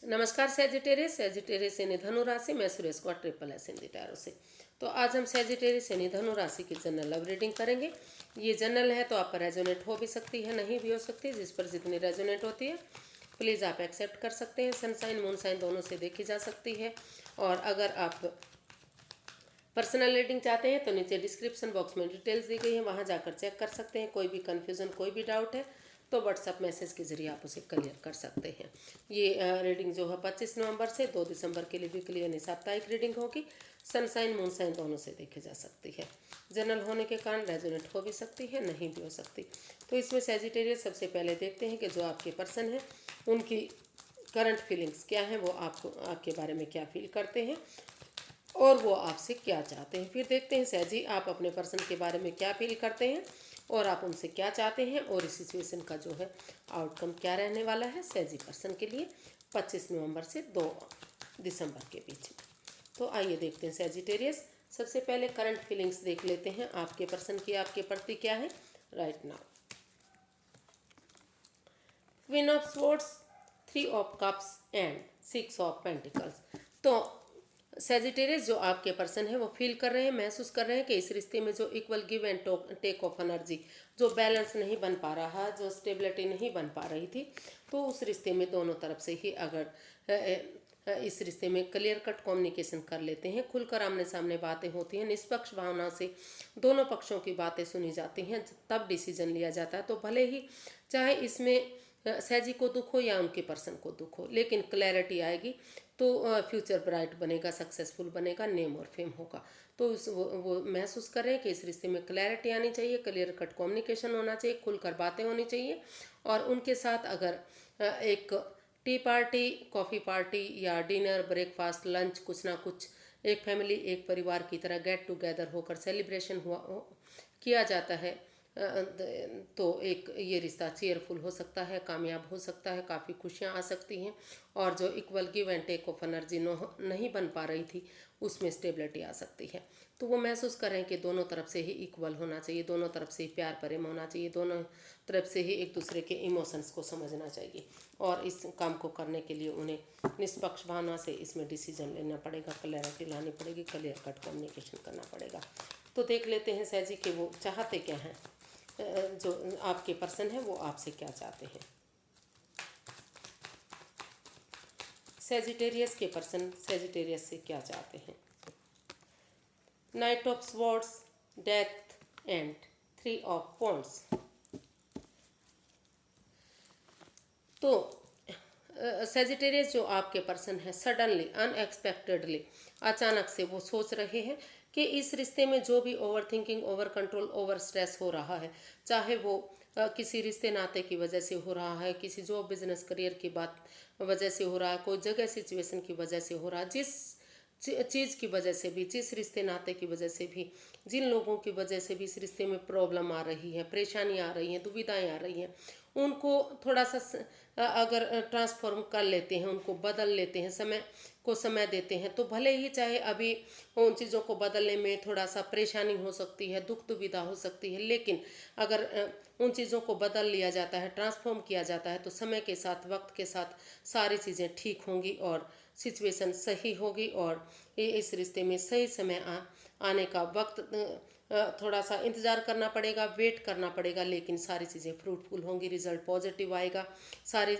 नमस्कार Sagittarius. Sagittarius यानी धनु राशि। मैं सुरेश को ट्रिपल एस हिंदी टैरो से। तो आज हम सेजिटेरियस यानी धनु राशि की जनरल लव रीडिंग करेंगे। ये जनरल है तो आप पर रेजोनेट हो भी सकती है, नहीं भी हो सकती। जिस पर जितनी रेजोनेट होती है प्लीज़ आप एक्सेप्ट कर सकते हैं। सनसाइन मून साइन दोनों से देखी जा सकती है। और अगर आप पर्सनल रीडिंग चाहते हैं तो नीचे डिस्क्रिप्शन बॉक्स में डिटेल्स दी गई है, वहाँ जाकर चेक कर सकते हैं। कोई भी कन्फ्यूज़न, कोई भी डाउट है तो व्हाट्सअप मैसेज के जरिए आप उसे क्लियर कर सकते हैं। ये रीडिंग जो है 25 नवंबर से 2 दिसंबर के लिए वीकली यानी साप्ताहिक रीडिंग होगी। सनसाइन मून साइन दोनों से देखी जा सकती है। जनरल होने के कारण रेजोनेट हो भी सकती है, नहीं भी हो सकती। तो इसमें सेजिटेरियस सबसे पहले देखते हैं कि जो आपके पर्सन हैं उनकी करंट फीलिंग्स क्या हैं, वो आपको आपके बारे में क्या फील करते हैं और वो आपसे क्या चाहते हैं। फिर देखते हैं सैजी आप अपने पर्सन के बारे में क्या फील करते हैं और आप उनसे क्या चाहते हैं और इस सिचुएशन का जो है आउटकम क्या रहने वाला है सैजी पर्सन के लिए 25 नवंबर से 2 दिसंबर के बीच में। तो आइए देखते हैं सेजिटेरियस। सबसे पहले करंट फीलिंग्स देख लेते हैं आपके पर्सन की आपके प्रति क्या है right now. Queen of swords, 3 of cups and 6 of pentacles. तो सेजिटेरियस जो आपके पर्सन है वो फील कर रहे हैं, महसूस कर रहे हैं कि इस रिश्ते में जो equal give and take of energy, जो बैलेंस नहीं बन पा रहा, जो स्टेबिलिटी नहीं बन पा रही थी, तो उस रिश्ते में दोनों तरफ से ही अगर इस रिश्ते में क्लियर कट कम्युनिकेशन कर लेते हैं, खुलकर आमने सामने बातें होती हैं, निष्पक्ष भावना से दोनों पक्षों की बातें सुनी जाती हैं, तब डिसीजन लिया जाता है। तो भले ही चाहे इसमें सैजी को दुख हो या उनके पर्सन को दुख हो, लेकिन क्लैरिटी आएगी तो फ्यूचर ब्राइट बनेगा, सक्सेसफुल बनेगा, नेम और फेम होगा। तो वो महसूस करें कि इस रिश्ते में क्लैरिटी आनी चाहिए, क्लियर कट कम्युनिकेशन होना चाहिए, खुलकर बातें होनी चाहिए। और उनके साथ अगर एक टी पार्टी, कॉफ़ी पार्टी या डिनर, ब्रेकफास्ट, लंच, कुछ ना कुछ एक फैमिली, एक परिवार की तरह गेट टुगेदर होकर सेलिब्रेशन किया जाता है तो एक ये रिश्ता चेयरफुल हो सकता है, कामयाब हो सकता है, काफ़ी खुशियाँ आ सकती हैं। और जो equal give and take of energy नहीं बन पा रही थी उसमें स्टेबिलिटी आ सकती है। तो वो महसूस करें कि दोनों तरफ से ही इक्वल होना चाहिए, दोनों तरफ से ही प्यार प्रेम होना चाहिए, दोनों तरफ से ही एक दूसरे के इमोशंस को समझना चाहिए। और इस काम को करने के लिए उन्हें निष्पक्ष भावना से इसमें डिसीजन लेना पड़ेगा, क्लैरिटी लानी पड़ेगी, क्लियर कट कम्युनिकेशन करना पड़ेगा। तो देख लेते हैं सैजी कि वो चाहते क्या हैं, जो आपके पर्सन है वो आपसे क्या चाहते हैं। सेजिटेरियस के पर्सन सेजिटेरियस से क्या चाहते हैं। Night of swords, death and 3 of wands. तो सेजिटेरियस जो आपके पर्सन है सडनली, अनएक्सपेक्टेडली, अचानक से वो सोच रहे हैं कि इस रिश्ते में जो भी over thinking, overcontrol, over stress हो रहा है, चाहे वो किसी रिश्ते नाते की वजह से हो रहा है, किसी जॉब बिजनेस करियर की बात वजह से हो रहा है, कोई जगह सिचुएशन की वजह से हो रहा है, जिस चीज़ की वजह से भी, जिस रिश्ते नाते की वजह से भी, जिन लोगों की वजह से भी इस रिश्ते में प्रॉब्लम आ रही है, परेशानी आ रही हैं, दुविधाएं आ रही हैं, उनको थोड़ा सा अगर ट्रांसफॉर्म कर लेते हैं, उनको बदल लेते हैं, समय को समय देते हैं, तो भले ही चाहे अभी उन चीज़ों को बदलने में थोड़ा सा परेशानी हो सकती है, दुख दुविधा हो सकती है, लेकिन अगर उन चीज़ों को बदल लिया जाता है, ट्रांसफॉर्म किया जाता है, तो समय के साथ, वक्त के साथ सारी चीज़ें ठीक होंगी और सिचुएशन सही होगी और इस रिश्ते में सही समय आने का वक्त थोड़ा सा इंतज़ार करना पड़ेगा, वेट करना पड़ेगा, लेकिन सारी चीज़ें फ्रूटफुल होंगी, रिजल्ट पॉजिटिव आएगा। सारी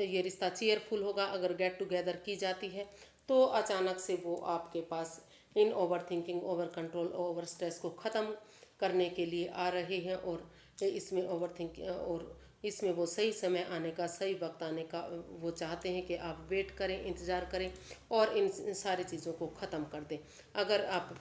ये रिश्ता चेयरफुल होगा। अगर गेट टुगेदर की जाती है तो अचानक से वो आपके पास इन overthinking, overcontrol, overstress को ख़त्म करने के लिए आ रहे हैं और इसमें ओवर थिंकिंग और इसमें वो सही समय आने का, सही वक्त आने का वो चाहते हैं कि आप वेट करें, इंतज़ार करें और इन सारी चीज़ों को ख़त्म कर दें। अगर आप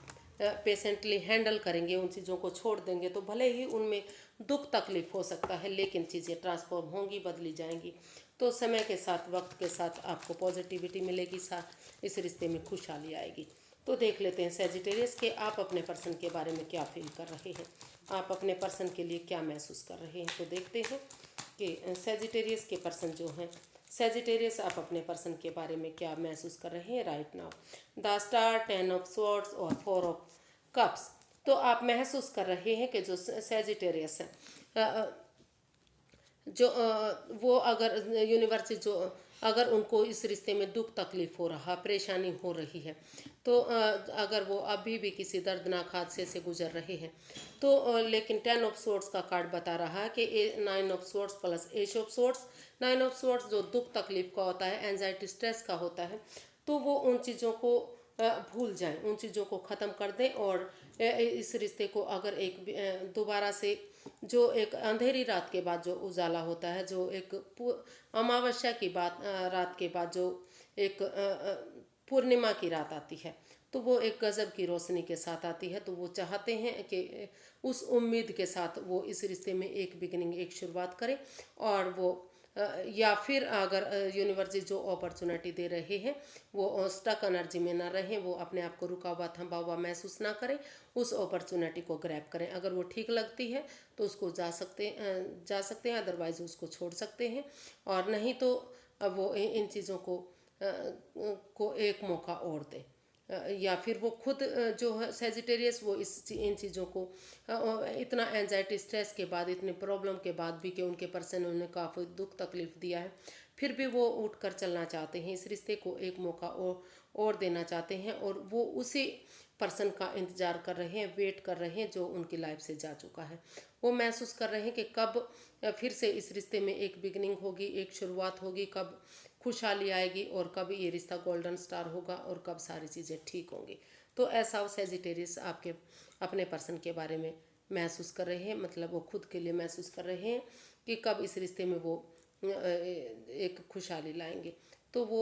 पेशेंटली हैंडल करेंगे, उन चीज़ों को छोड़ देंगे, तो भले ही उनमें दुख तकलीफ हो सकता है, लेकिन चीज़ें ट्रांसफॉर्म होंगी, बदली जाएंगी। तो समय के साथ, वक्त के साथ आपको पॉजिटिविटी मिलेगी, साथ इस रिश्ते में खुशहाली आएगी। तो देख लेते हैं सेजिटेरियस के आप अपने पर्सन के बारे में क्या फील कर रहे हैं, आप अपने पर्सन के लिए क्या महसूस कर रहे हैं। तो देखते हैं कि सेजिटेरियस के पर्सन जो हैं, सेजिटेरियस आप अपने पर्सन के बारे में क्या महसूस कर रहे हैं right now. The star, 10 of swords और 4 ऑफ कप्स। तो आप महसूस कर रहे हैं कि जो सेजिटेरियस है जो वो अगर यूनिवर्स जो अगर उनको इस रिश्ते में दुख तकलीफ हो रहा, परेशानी हो रही है, तो अगर वो अभी भी किसी दर्दनाक हादसे से गुजर रहे हैं, तो लेकिन 10 ऑफ सोर्ड्स का कार्ड बता रहा है कि 9 of swords plus ace of swords, 9 of swords जो दुख तकलीफ का होता है, एंजाइटी स्ट्रेस का होता है, तो वो उन चीज़ों को भूल जाएं, उन चीज़ों को ख़त्म कर दें। और इस रिश्ते को अगर एक दोबारा से, जो एक अंधेरी रात के बाद जो उजाला होता है, जो एक अमावस्या की बात रात के बाद जो एक पूर्णिमा की रात आती है, तो वो एक गजब की रोशनी के साथ आती है। तो वो चाहते हैं कि उस उम्मीद के साथ वो इस रिश्ते में एक बिगिनिंग, एक शुरुआत करें। और वो या फिर अगर यूनिवर्स जो अपॉर्चुनिटी दे रहे हैं वो स्टक एनर्जी में ना रहें, वो अपने आप को रुका हुआ थमा हुआ महसूस ना करें, उस अपॉर्चुनिटी को ग्रैब करें। अगर वो ठीक लगती है तो उसको जा सकते हैं, अदरवाइज उसको छोड़ सकते हैं। और नहीं तो वो इन चीज़ों को एक मौका और दें। या फिर वो खुद जो है सेजिटेरियस, वो इन चीज़ों को इतना एंजाइटी स्ट्रेस के बाद, इतने प्रॉब्लम के बाद भी कि उनके पर्सन उन्हें काफ़ी दुख तकलीफ दिया है, फिर भी वो उठ कर चलना चाहते हैं, इस रिश्ते को एक मौका और देना चाहते हैं। और वो उसी पर्सन का इंतज़ार कर रहे हैं, वेट कर रहे हैं जो उनकी लाइफ से जा चुका है। वो महसूस कर रहे हैं कि कब फिर से इस रिश्ते में एक बिगनिंग होगी, एक शुरुआत होगी, कब खुशहाली आएगी, और कब ये रिश्ता गोल्डन स्टार होगा, और कब सारी चीज़ें ठीक होंगी। तो ऐसा वो सेजिटेरियस आपके अपने पर्सन के बारे में महसूस कर रहे हैं, मतलब वो खुद के लिए महसूस कर रहे हैं कि कब इस रिश्ते में वो एक खुशहाली लाएंगे। तो वो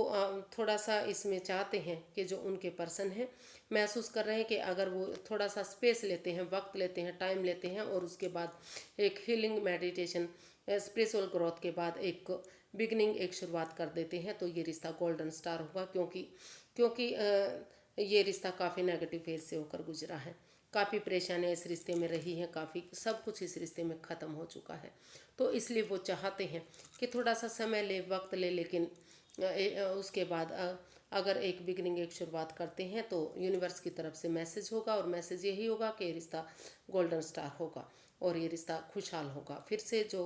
थोड़ा सा इसमें चाहते हैं कि जो उनके पर्सन हैं, महसूस कर रहे हैं कि अगर वो थोड़ा सा स्पेस लेते हैं, वक्त लेते हैं, टाइम लेते हैं, और उसके बाद एक हीलिंग मेडिटेशन, स्पिरिचुअल ग्रोथ के बाद एक बिगनिंग, एक शुरुआत कर देते हैं, तो ये रिश्ता गोल्डन स्टार होगा। क्योंकि ये रिश्ता काफ़ी नेगेटिव फेज से होकर गुजरा है, काफ़ी परेशानियाँ इस रिश्ते में रही हैं, काफ़ी सब कुछ इस रिश्ते में ख़त्म हो चुका है। तो इसलिए वो चाहते हैं कि थोड़ा सा समय ले, वक्त ले, लेकिन उसके बाद अगर एक बिगनिंग, एक शुरुआत करते हैं, तो यूनिवर्स की तरफ से मैसेज होगा, और मैसेज यही होगा कि ये रिश्ता गोल्डन स्टार होगा, और ये रिश्ता खुशहाल होगा। फिर से जो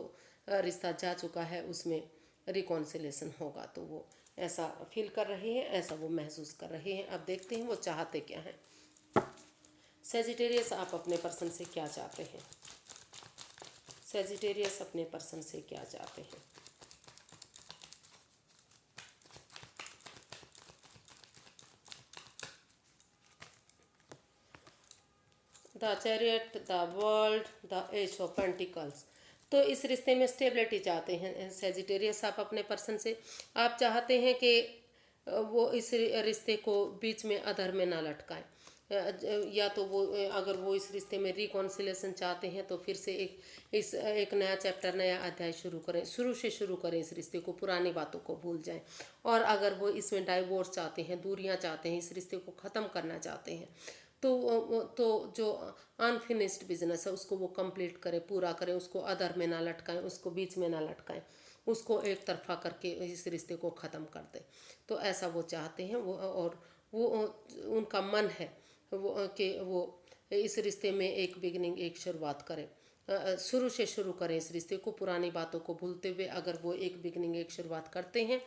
रिश्ता जा चुका है उसमें रिकॉन्सिलेशन होगा। तो वो ऐसा फील कर रहे हैं, ऐसा वो महसूस कर रहे हैं। अब देखते हैं वो चाहते क्या हैं। सेजिटेरियस, आप अपने पर्सन से क्या चाहते हैं? सेजिटेरियस अपने पर्सन से क्या चाहते हैं? The chariot, the world, the ace of pentacles. तो इस रिश्ते में स्टेबिलिटी चाहते हैं सेजिटेरियस आप अपने पर्सन से। आप चाहते हैं कि वो इस रिश्ते को बीच में अधर में ना लटकाएं। या तो वो अगर वो इस रिश्ते में रिकॉन्सिलेशन चाहते हैं, तो फिर से एक नया चैप्टर, नया अध्याय शुरू करें, शुरू से शुरू करें इस रिश्ते को, पुरानी बातों को भूल जाएं। और अगर वो इसमें डाइवोर्स चाहते हैं, दूरियां चाहते हैं, इस रिश्ते को ख़त्म करना चाहते हैं, तो जो अनफिनिश्ड बिजनेस है उसको वो कंप्लीट करें, पूरा करें, उसको अदर में ना लटकाएं, उसको बीच में ना लटकाएं, उसको एक तरफा करके इस रिश्ते को ख़त्म कर दें। तो ऐसा वो चाहते हैं। और वो उनका मन है वो कि वो इस रिश्ते में एक बिगिनिंग, एक शुरुआत करें, शुरू से शुरू करें इस रिश्ते को, पुरानी बातों को भूलते हुए अगर वो एक बिगिनिंग, एक शुरुआत करते हैं,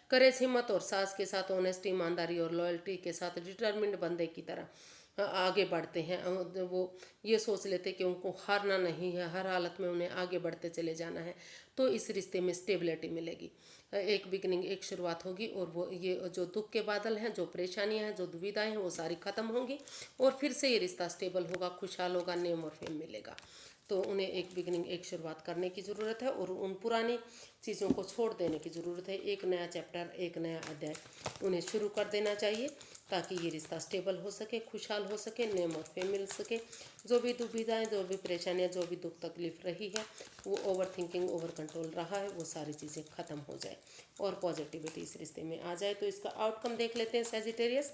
करेज, हिम्मत और साहस के साथ, ऑनेस्टी, ईमानदारी और लॉयल्टी के साथ, डिटर्मिन्ड बंदे की तरह आगे बढ़ते हैं। वो ये सोच लेते कि उनको हारना नहीं है, हर हालत में उन्हें आगे बढ़ते चले जाना है, तो इस रिश्ते में स्टेबिलिटी मिलेगी, एक बिगिनिंग, एक शुरुआत होगी। और वो ये जो दुख के बादल हैं, जो परेशानियां हैं, जो दुविधाएं हैं, वो सारी ख़त्म होंगी, और फिर से ये रिश्ता स्टेबल होगा, खुशहाल होगा, नेम और फेम मिलेगा। तो उन्हें एक बिगिनिंग, एक शुरुआत करने की ज़रूरत है, और उन पुरानी चीज़ों को छोड़ देने की ज़रूरत है। एक नया चैप्टर, एक नया अध्याय उन्हें शुरू कर देना चाहिए, ताकि ये रिश्ता स्टेबल हो सके, खुशहाल हो सके, नेम और फेम मिल सके। जो भी दुविधाएं, जो भी परेशानियां, जो भी दुख तकलीफ रही है, वो ओवर थिंकिंग, ओवर कंट्रोल रहा है, वो सारी चीज़ें ख़त्म हो जाए, और पॉजिटिविटी इस रिश्ते में आ जाए। तो इसका आउटकम देख लेते हैं सेजिटेरियस,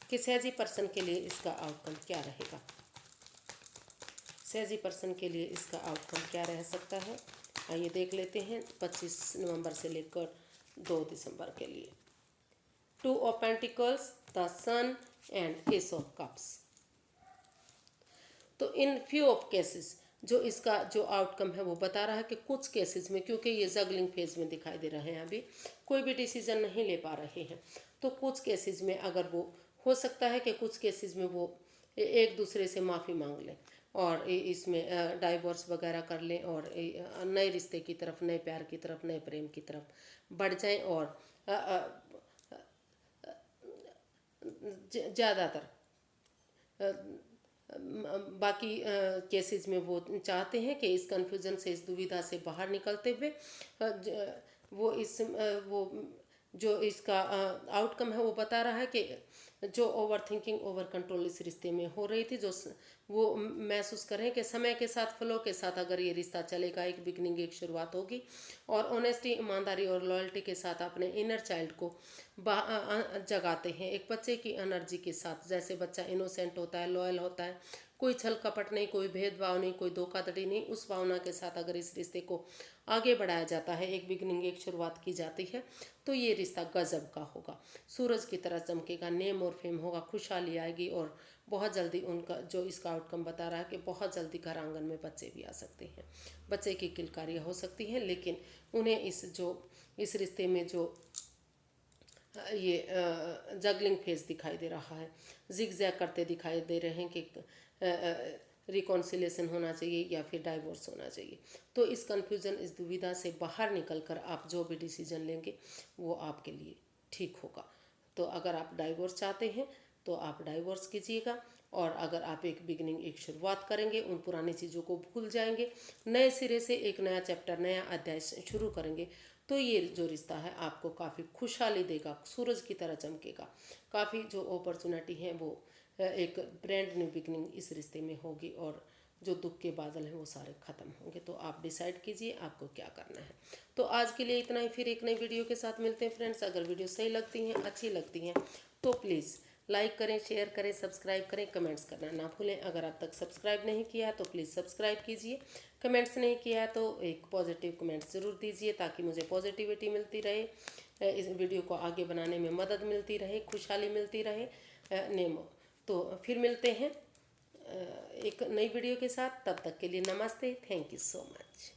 कि सेजी पर्सन के लिए इसका आउटकम क्या रहेगा। सेजी पर्सन के लिए इसका आउटकम क्या रह सकता है, आइए देख लेते हैं 25 नवंबर से लेकर 2 दिसंबर के लिए। 2 of pentacles, the sun and ace of cups. तो इन फ्यू ऑफ केसेस, जो इसका जो आउटकम है वो बता रहा है कि कुछ केसेस में, क्योंकि ये जगलिंग फेज में दिखाई दे रहे हैं, अभी कोई भी डिसीजन नहीं ले पा रहे हैं, तो कुछ केसेस में अगर वो हो सकता है कि कुछ केसेस में वो एक दूसरे से माफ़ी मांग लें और इसमें डाइवोर्स वगैरह कर लें और नए रिश्ते की तरफ, नए प्यार की तरफ, नए प्रेम की तरफ बढ़ जाएं। और ज़्यादातर बाकी केसेस में वो चाहते हैं कि इस कन्फ्यूज़न से, इस दुविधा से बाहर निकलते हुए वो जो इसका आउटकम है वो बता रहा है कि जो ओवर थिंकिंग, ओवर कंट्रोल इस रिश्ते में हो रही थी, वो महसूस कर रहे हैं कि समय के साथ, फ्लो के साथ अगर ये रिश्ता चलेगा, एक बिगनिंग, एक शुरुआत होगी और ऑनेस्टी, ईमानदारी और लॉयल्टी के साथ अपने इनर चाइल्ड को जगाते हैं एक बच्चे की एनर्जी के साथ। जैसे बच्चा इनोसेंट होता है, लॉयल होता है, कोई छल कपट नहीं, कोई भेदभाव नहीं, कोई धोखाधड़ी नहीं, उस भावना के साथ अगर इस रिश्ते को आगे बढ़ाया जाता है, एक बिगनिंग, एक शुरुआत की जाती है, तो ये रिश्ता गजब का होगा, सूरज की तरह चमकेगा, नेम और फेम होगा, खुशहाली आएगी और बहुत जल्दी उनका जो इसका आउटकम बता रहा है कि बहुत जल्दी घर आंगन में बच्चे भी आ सकते हैं, बच्चे की किलकारियाँ हो सकती हैं। लेकिन उन्हें इस रिश्ते में जो ये जगलिंग फेज दिखाई दे रहा है, जिग जैग करते दिखाई दे रहे हैं कि रिकॉन्सिलेशन होना चाहिए या फिर डाइवोर्स होना चाहिए। तो इस कन्फ्यूज़न, इस दुविधा से बाहर निकलकर आप जो भी डिसीजन लेंगे वो आपके लिए ठीक होगा। तो अगर आप डाइवोर्स चाहते हैं तो आप डाइवोर्स कीजिएगा, और अगर आप एक बिगनिंग, एक शुरुआत करेंगे, उन पुरानी चीज़ों को भूल जाएंगे, नए सिरे से एक नया चैप्टर, नया अध्याय शुरू करेंगे, तो ये जो रिश्ता है आपको काफ़ी खुशहाली देगा, सूरज की तरह चमकेगा, काफ़ी जो अपॉर्चुनिटी है वो एक ब्रांड न्यू बिगनिंग इस रिश्ते में होगी और जो दुख के बादल हैं वो सारे ख़त्म होंगे। तो आप डिसाइड कीजिए आपको क्या करना है। तो आज के लिए इतना ही, फिर एक नई वीडियो के साथ मिलते हैं फ्रेंड्स। अगर वीडियो सही लगती हैं, अच्छी लगती हैं तो प्लीज़ लाइक करें, शेयर करें, सब्सक्राइब करें, कमेंट्स करना ना भूलें। अगर अब तक सब्सक्राइब नहीं किया है तो प्लीज़ सब्सक्राइब कीजिए। कमेंट्स नहीं किया है तो एक पॉजिटिव कमेंट्स ज़रूर दीजिए ताकि मुझे पॉजिटिविटी मिलती रहे, इस वीडियो को आगे बनाने में मदद मिलती रहे, खुशहाली मिलती रहे। नेमो तो फिर मिलते हैं एक नई वीडियो के साथ। तब तक के लिए नमस्ते, थैंक यू सो मच।